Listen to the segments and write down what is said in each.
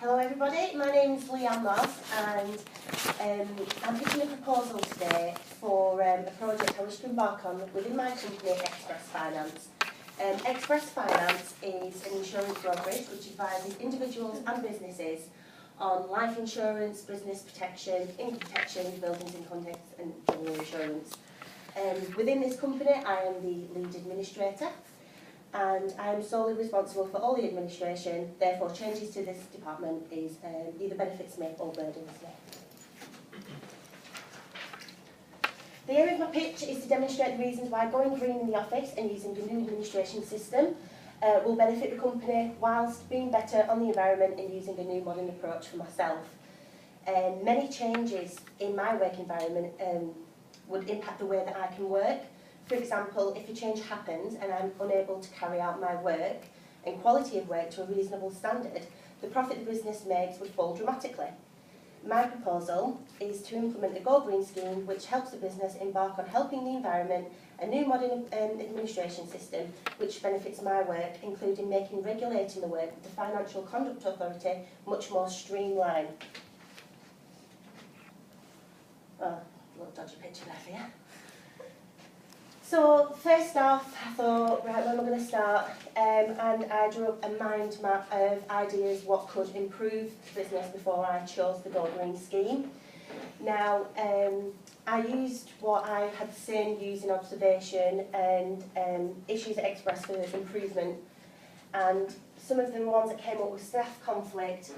Hello everybody, my name is Leanne Moss and I'm pitching a proposal today for a project I wish to embark on within my company, Express Finance. Express Finance is an insurance brokerage which advises individuals and businesses on life insurance, business protection, income protection, buildings and contents and general insurance. Within this company I am the lead administrator, and I am solely responsible for all the administration. Therefore, changes to this department is either benefits me or burdens me. The aim of my pitch is to demonstrate the reasons why going green in the office and using the new administration system will benefit the company whilst being better on the environment and using a new modern approach for myself. Many changes in my work environment would impact the way that I can work. For example, if a change happens and I'm unable to carry out my work and quality of work to a reasonable standard, the profit the business makes would fall dramatically. My proposal is to implement a Go Green scheme which helps the business embark on helping the environment, a new modern administration system which benefits my work, including making regulating the work of the Financial Conduct Authority much more streamlined. Oh, a little dodgy picture there for you. So first off, I thought, right, where am I going to start? And I drew up a mind map of ideas what could improve the business before I chose the Go Green scheme. Now, I used what I had seen using observation and issues at Express for improvement. And some of the ones that came up were staff conflict,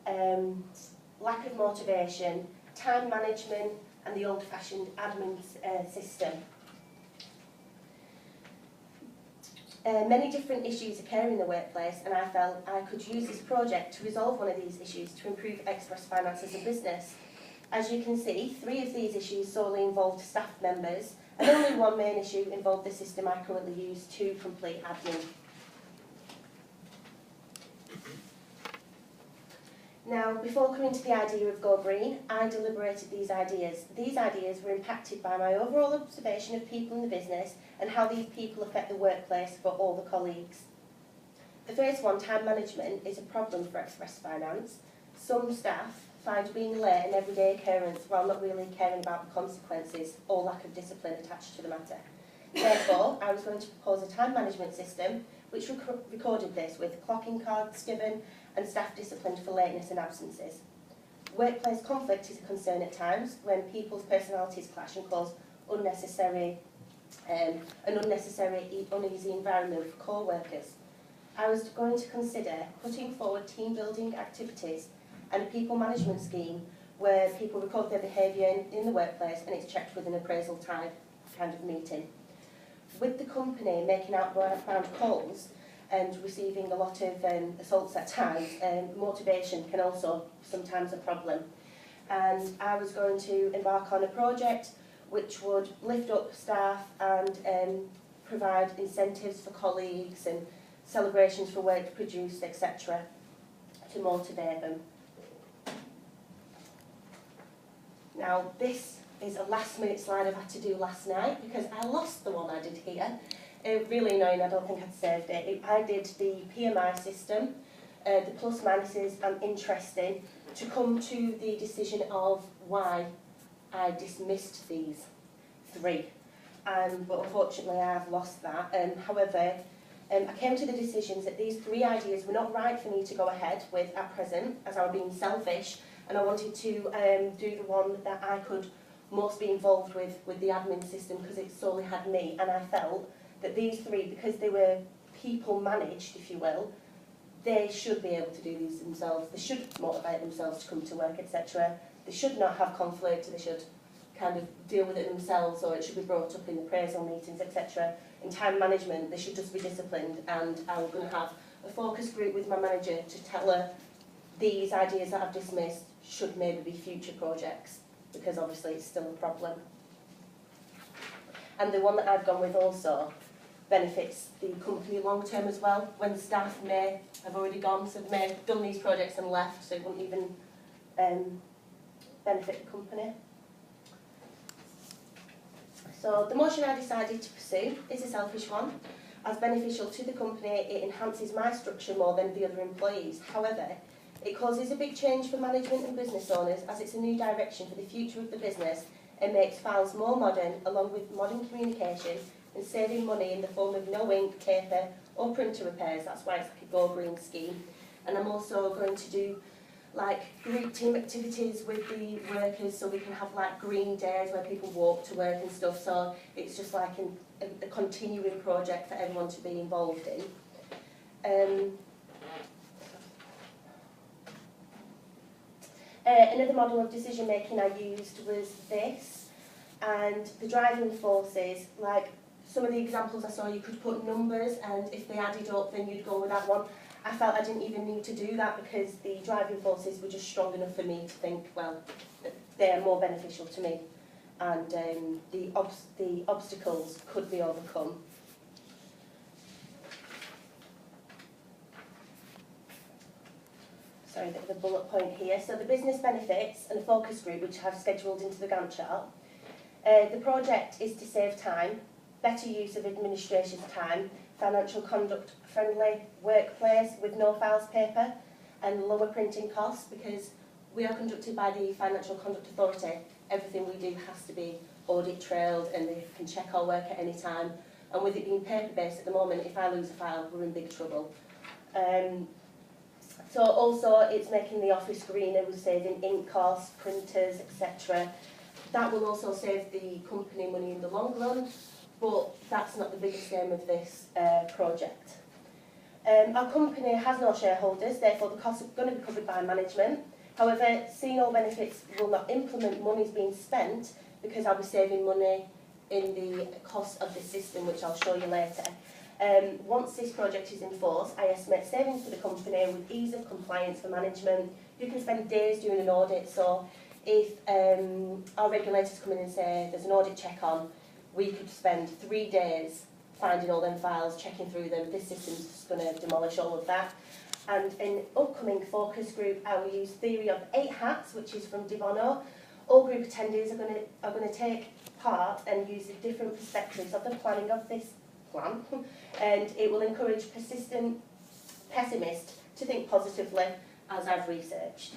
lack of motivation, time management, and the old-fashioned admin system. Many different issues occur in the workplace, and I felt I could use this project to resolve one of these issues to improve Express Finance as a business. As you can see, 3 of these issues solely involved staff members, and only one main issue involved the system I currently use to complete admin. Now, before coming to the idea of Go Green, I deliberated these ideas. These ideas were impacted by my overall observation of people in the business and how these people affect the workplace for all the colleagues. The first one, time management, is a problem for Express Finance. Some staff find being late an everyday occurrence while not really caring about the consequences or lack of discipline attached to the matter. Therefore, I was going to propose a time management system which recorded this with clocking cards given and staff disciplined for lateness and absences. Workplace conflict is a concern at times when people's personalities clash and cause an unnecessary uneasy environment for co-workers. I was going to consider putting forward team building activities and a people management scheme where people record their behaviour in the workplace and it's checked with an appraisal type kind of meeting. With the company making outbound calls and receiving a lot of assaults at times, motivation can also sometimes a problem. And I was going to embark on a project which would lift up staff and provide incentives for colleagues and celebrations for work produced, etc., to motivate them. Now, this is a last-minute slide I've had to do last night because I lost the one I did here. Really annoying, I don't think I'd saved it. I did the PMI system, the plus minuses and interesting, to come to the decision of why I dismissed these 3. But unfortunately I've lost that. However, I came to the decisions that these 3 ideas were not right for me to go ahead with at present, as I was being selfish, and I wanted to do the one that I could most be involved with the admin system because it solely had me, and I felt that these 3, because they were people managed, if you will, they should be able to do these themselves. They should motivate themselves to come to work, etc. They should not have conflict. They should kind of deal with it themselves, or it should be brought up in appraisal meetings, etc. In time management, they should just be disciplined, and I'm going to have a focus group with my manager to tell her these ideas that I've dismissed should maybe be future projects, because obviously it's still a problem. And the one that I've gone with also benefits the company long term as well, when staff may have already gone, so they may have done these projects and left, so it wouldn't even benefit the company. So the motion I decided to pursue is a selfish one. As beneficial to the company, it enhances my structure more than the other employees. However, It causes a big change for management and business owners as it's a new direction for the future of the business and makes files more modern along with modern communication and saving money in the form of no ink, paper or printer repairs. That's why it's like a Go Green scheme. And I'm also going to do like group team activities with the workers, so we can have like green days where people walk to work and stuff. So it's just like a continuing project for everyone to be involved in. Another model of decision making I used was this, and the driving forces, like some of the examples I saw, you could put numbers and if they added up then you'd go with that one. I felt I didn't even need to do that because the driving forces were just strong enough for me to think, well, they're more beneficial to me, and the obstacles could be overcome. Sorry, the bullet point here. So the business benefits and a focus group, which I've scheduled into the Gantt chart. The project is to save time, better use of administration's time, financial conduct friendly workplace with no files paper, and lower printing costs, because we are conducted by the Financial Conduct Authority. Everything we do has to be audit trailed and they can check our work at any time. And with it being paper based at the moment, if I lose a file, we're in big trouble. So also it's making the office greener, we're saving ink costs, printers, etc. That will also save the company money in the long run, but that's not the biggest aim of this project. Our company has no shareholders, therefore the costs are going to be covered by management. However, seeing all benefits will not implement monies being spent because I'll be saving money in the cost of the system, which I'll show you later. Once this project is in force, I estimate savings for the company with ease of compliance for management. You can spend days doing an audit, so if our regulators come in and say there's an audit check on, we could spend 3 days finding all them files, checking through them. This system's just going to demolish all of that. And in upcoming focus group, I will use theory of 8 hats, which is from Dibono. All group attendees are going to take part and use the different perspectives of the planning of this plan, and it will encourage persistent pessimists to think positively, as I've researched.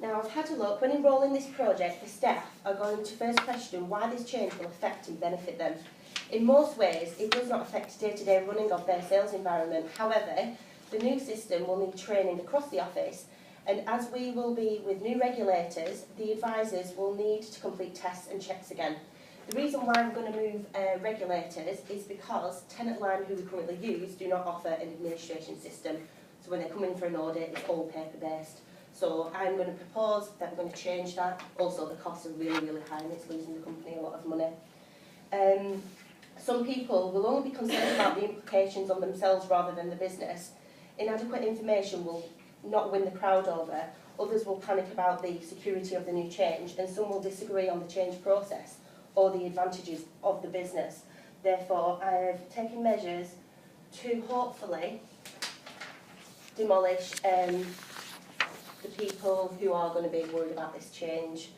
Now, I've had a look. When enrolling this project, the staff are going to first question why this change will affect and benefit them. In most ways, it does not affect day-to-day running of their sales environment. However, the new system will need training across the office, and as we will be with new regulators, the advisors will need to complete tests and checks again. The reason why I'm going to move regulators is because Tenant Line, who we currently use, do not offer an administration system. So when they come in for an audit, it's all paper-based. So I'm going to propose that we're going to change that. Also, the costs are really, really high and it's losing the company a lot of money. Some people will only be concerned about the implications on themselves rather than the business. Inadequate information will not win the crowd over. Others will panic about the security of the new change, and some will disagree on the change process or the advantages of the business. Therefore, I have taken measures to hopefully demolish the people who are going to be worried about this change.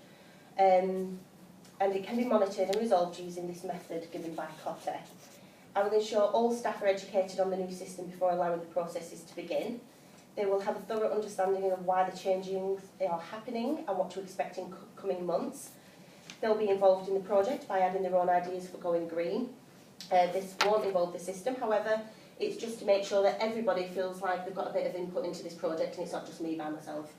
And it can be monitored and resolved using this method given by Cotter. I will ensure all staff are educated on the new system before allowing the processes to begin. They will have a thorough understanding of why the changes are happening and what to expect in coming months. They'll be involved in the project by adding their own ideas for going green. This won't involve the system, however, it's just to make sure that everybody feels like they've got a bit of input into this project and it's not just me by myself.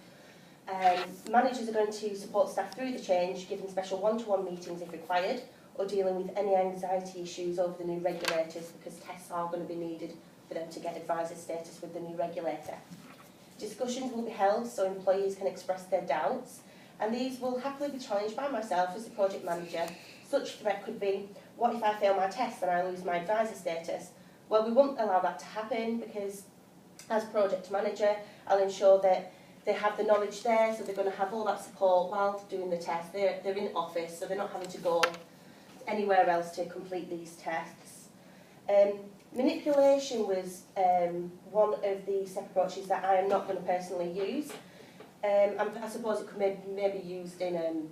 Managers are going to support staff through the change, giving special one-to-one meetings if required, or dealing with any anxiety issues over the new regulators, because tests are going to be needed for them to get advisor status with the new regulator. Discussions will be held so employees can express their doubts, and these will happily be challenged by myself as the project manager. Such threat could be, what if I fail my test and I lose my advisor status? Well, we won't allow that to happen, because as project manager, I'll ensure that they have the knowledge there, so they're going to have all that support while doing the test. They're in office, so they're not having to go anywhere else to complete these tests. Manipulation was one of the step approaches that I am not going to personally use. I suppose it could maybe be used in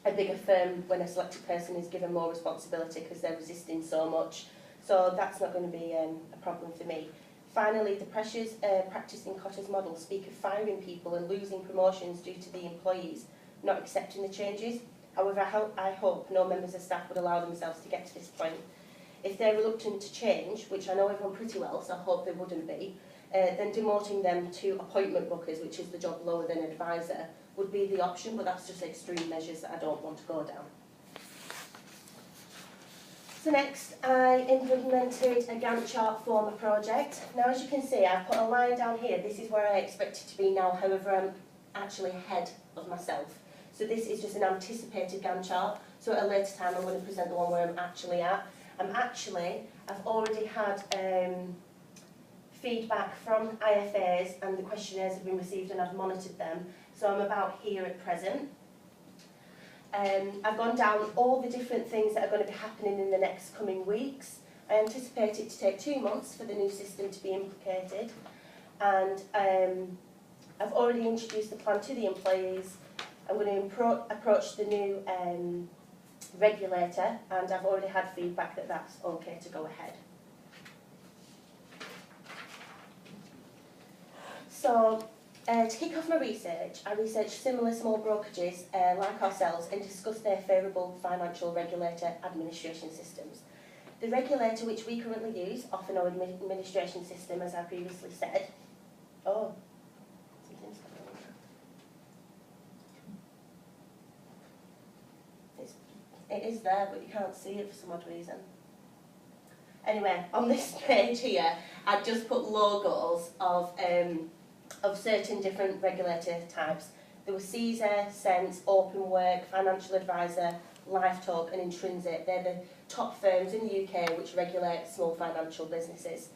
a bigger firm when a selected person is given more responsibility because they're resisting so much. So that's not going to be a problem for me. Finally, the pressures practiced in Cotter's model speak of firing people and losing promotions due to the employees not accepting the changes. However, I hope no members of staff would allow themselves to get to this point. If they're reluctant to change, which I know everyone pretty well, so I hope they wouldn't be, then demoting them to appointment bookers, which is the job lower than advisor, would be the option, but that's just extreme measures that I don't want to go down. So next, I implemented a Gantt chart for my project. Now, as you can see, I've put a line down here. This is where I expect it to be now, however, I'm actually ahead of myself. So this is just an anticipated Gantt chart. So at a later time, I'm going to present the one where I'm actually at. I've already had feedback from IFAs, and the questionnaires have been received and I've monitored them. So I'm about here at present. I've gone down all the different things that are going to be happening in the next coming weeks. I anticipate it to take 2 months for the new system to be implicated, and I've already introduced the plan to the employees. I'm going to approach the new regulator, and I've already had feedback that that's okay to go ahead. So, to kick off my research, I researched similar small brokerages like ourselves and discussed their favourable financial regulator administration systems. The regulator which we currently use, offer no administration system, as I previously said. Oh, something's going on. It is there, but you can't see it for some odd reason. Anyway, on this page here, I've just put logos of certain different regulator types. There were Caesar, Sense, Openwork, Financial Advisor, Lifetalk and Intrinsic. They're the top firms in the UK which regulate small financial businesses.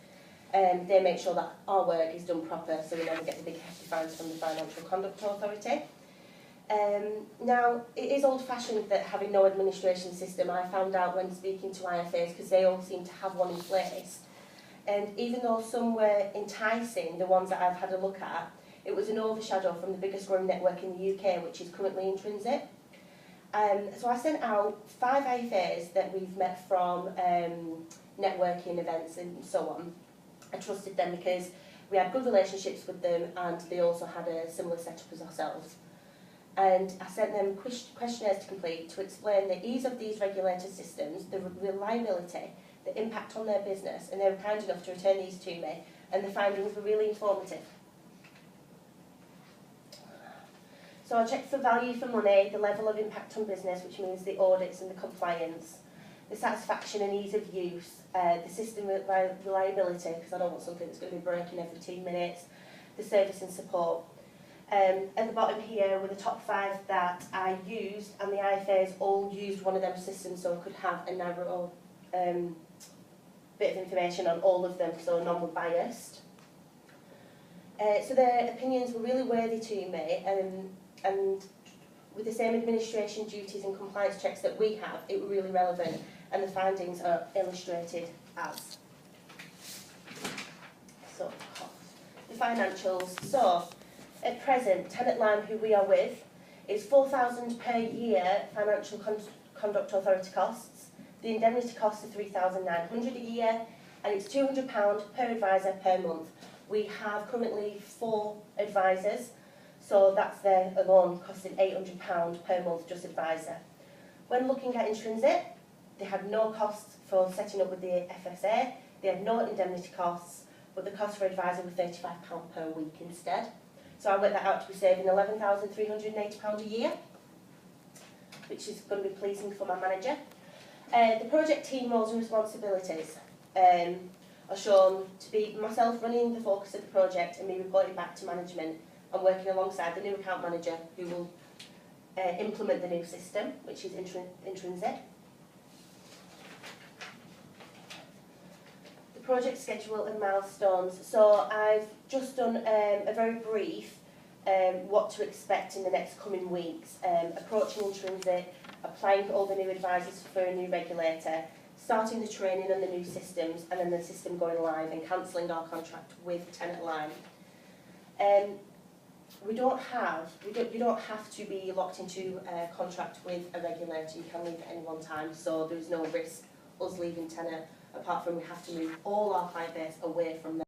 They make sure that our work is done proper, so we never get the big hefty fines from the Financial Conduct Authority. Now, it is old-fashioned that having no administration system. I found out when speaking to IFAs, because they all seem to have one in place. And even though some were enticing, the ones that I've had a look at, it was an overshadow from the biggest growing network in the UK, which is currently Intrinsic. So I sent out 5 IFAs that we've met from networking events and so on. I trusted them because we had good relationships with them, and they also had a similar setup as ourselves. And I sent them questionnaires to complete to explain the ease of these regulator systems, the reliability, the impact on their business, and they were kind enough to return these to me, and the findings were really informative. So I checked for value for money, the level of impact on business, which means the audits and the compliance, the satisfaction and ease of use, the system reliability, because I don't want something that's going to be breaking every 2 minutes, the service and support. At the bottom here were the top 5 that I used, and the IFAs all used one of them systems, so I could have a narrow bit of information on all of them, so none were biased. So their opinions were really worthy to me, and with the same administration duties and compliance checks that we have, it were really relevant, and the findings are illustrated as. So, the financials. So, at present, Tenant Line, who we are with, is £4,000 per year financial conduct authority costs. The indemnity costs are £3,900 a year, and it's £200 per advisor per month. We have currently 4 advisors, so that's their alone costing £800 per month, just advisor. When looking at Intrinsic, they had no costs for setting up with the FSA, they had no indemnity costs, but the cost for advisor were £35 per week instead. So I worked that out to be saving £11,380 a year, which is going to be pleasing for my manager. The project team roles and responsibilities are shown to be myself running the focus of the project and me reporting back to management and working alongside the new account manager who will implement the new system, which is Intrinsic. The project schedule and milestones. So I've just done a very brief what to expect in the next coming weeks, approaching Intrinsic, applying for all the new advisors for a new regulator, starting the training on the new systems, and then the system going live and cancelling our contract with Tenant Line. You don't have to be locked into a contract with a regulator. You can leave at any one time, so there's no risk us leaving Tenant, apart from we have to move all our client base away from them.